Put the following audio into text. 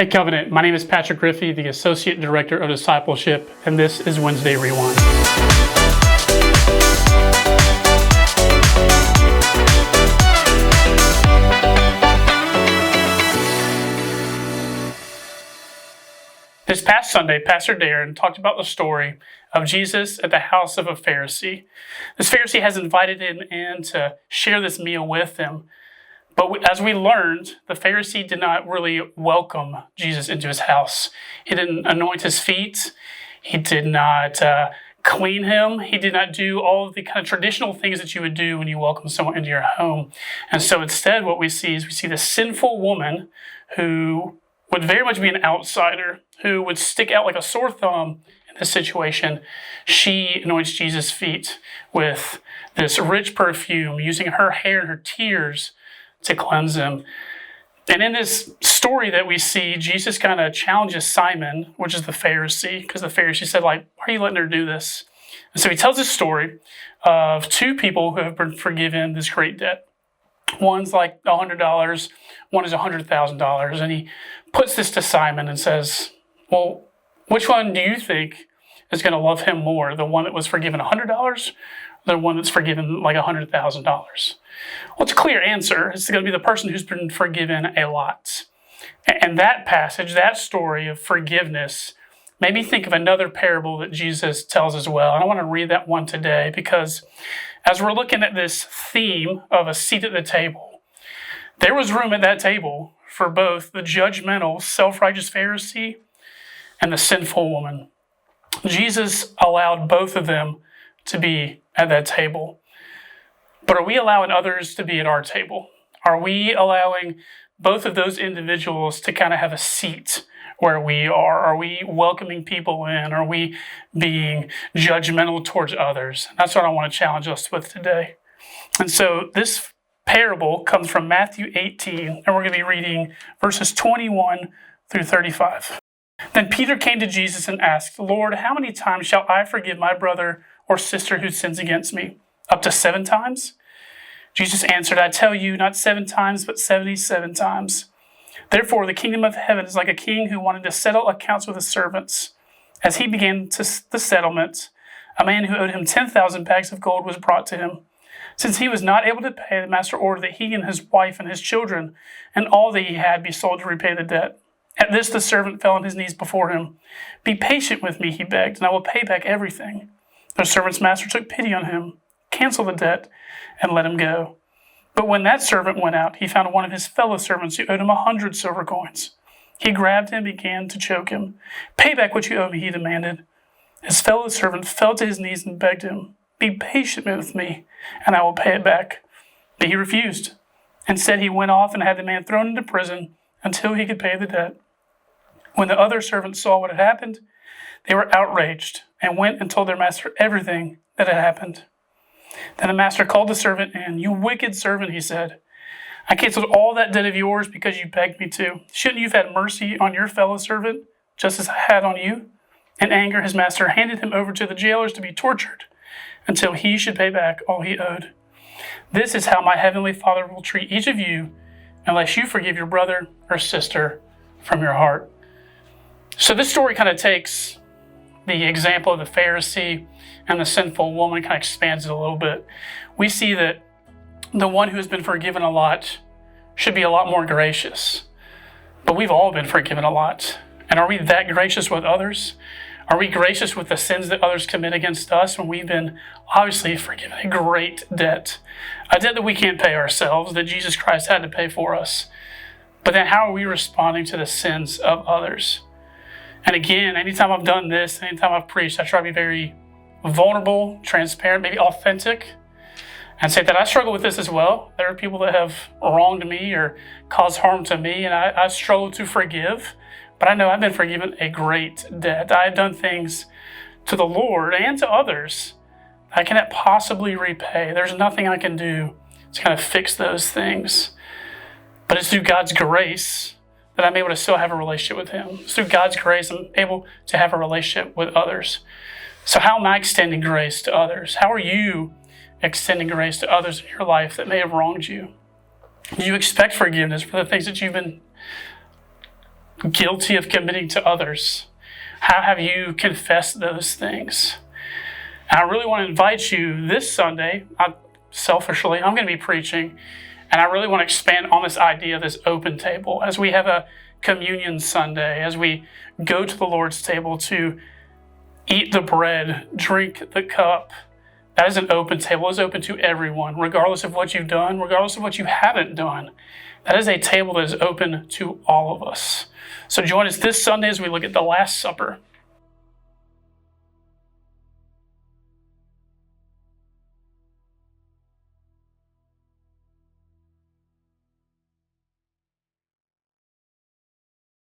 Hey Covenant, my name is Patrick Griffey, the Associate Director of Discipleship, and this is Wednesday Rewind. This past Sunday, Pastor Darren talked about the story of Jesus at the house of a Pharisee. This Pharisee has invited him in to share this meal with him. But as we learned, the Pharisee did not really welcome Jesus into his house. He didn't anoint his feet. He did not clean him. He did not do all of the kind of traditional things that you would do when you welcome someone into your home. And so instead what we see is this sinful woman who would very much be an outsider, who would stick out like a sore thumb in this situation. She anoints Jesus' feet with this rich perfume, using her hair and her tears to cleanse him. And in this story that we see, Jesus kind of challenges Simon, which is the Pharisee, because the Pharisee said, why are you letting her do this? And so he tells this story of two people who have been forgiven this great debt. One's like $100, one is $100,000. And he puts this to Simon and says, well, which one do you think is going to love him more? The one that was forgiven $100 or the one that's forgiven like $100,000? Well, it's a clear answer. It's going to be the person who's been forgiven a lot. And that passage, that story of forgiveness, made me think of another parable that Jesus tells as well. And I want to read that one today because as we're looking at this theme of a seat at the table, there was room at that table for both the judgmental, self-righteous Pharisee and the sinful woman. Jesus allowed both of them to be at that table. But are we allowing others to be at our table? Are we allowing both of those individuals to kind of have a seat where we are? Are we welcoming people in? Are we being judgmental towards others? That's what I want to challenge us with today. And so this parable comes from Matthew 18, and we're going to be reading verses 21 through 35. Then Peter came to Jesus and asked, Lord, how many times shall I forgive my brother or sister who sins against me? Up to 7 times? Jesus answered, I tell you, not 7 times, but 77 times. Therefore, the kingdom of heaven is like a king who wanted to settle accounts with his servants. As he began the settlement, a man who owed him 10,000 bags of gold was brought to him. Since he was not able to pay, the master ordered that he and his wife and his children and all that he had be sold to repay the debt. At this, the servant fell on his knees before him. Be patient with me, he begged, and I will pay back everything. The servant's master took pity on him, canceled the debt, and let him go. But when that servant went out, he found one of his fellow servants who owed him 100 silver coins. He grabbed him and began to choke him. Pay back what you owe me, he demanded. His fellow servant fell to his knees and begged him, Be patient with me, and I will pay it back. But he refused. Instead, he went off and had the man thrown into prison until he could pay the debt. When the other servants saw what had happened, they were outraged and went and told their master everything that had happened. Then the master called the servant in. You wicked servant, he said. I canceled all that debt of yours because you begged me to. Shouldn't you have had mercy on your fellow servant, just as I had on you? In anger, his master handed him over to the jailers to be tortured until he should pay back all he owed. This is how my heavenly Father will treat each of you unless you forgive your brother or sister from your heart. So this story kind of takes the example of the Pharisee and the sinful woman, kind of expands it a little bit. We see that the one who has been forgiven a lot should be a lot more gracious. But we've all been forgiven a lot. And are we that gracious with others? Are we gracious with the sins that others commit against us when we've been obviously forgiven a great debt? A debt that we can't pay ourselves, that Jesus Christ had to pay for us. But then how are we responding to the sins of others? And again, anytime I've done this, anytime I've preached, I try to be very vulnerable, transparent, maybe authentic, and say that I struggle with this as well. There are people that have wronged me or caused harm to me, and I struggle to forgive. But I know I've been forgiven a great debt. I have done things to the Lord and to others I cannot possibly repay. There's nothing I can do to kind of fix those things. But it's through God's grace that I'm able to still have a relationship with Him. It's through God's grace I'm able to have a relationship with others. So how am I extending grace to others? How are you extending grace to others in your life that may have wronged you? Do you expect forgiveness for the things that you've been guilty of committing to others? How have you confessed those things? And I really want to invite you this Sunday, selfishly, I'm going to be preaching, and I really want to expand on this idea of this open table as we have a communion Sunday, as we go to the Lord's table to eat the bread, drink the cup. That is an open table. It's open to everyone, regardless of what you've done, regardless of what you haven't done. That is a table that is open to all of us. So join us this Sunday as we look at the Last Supper.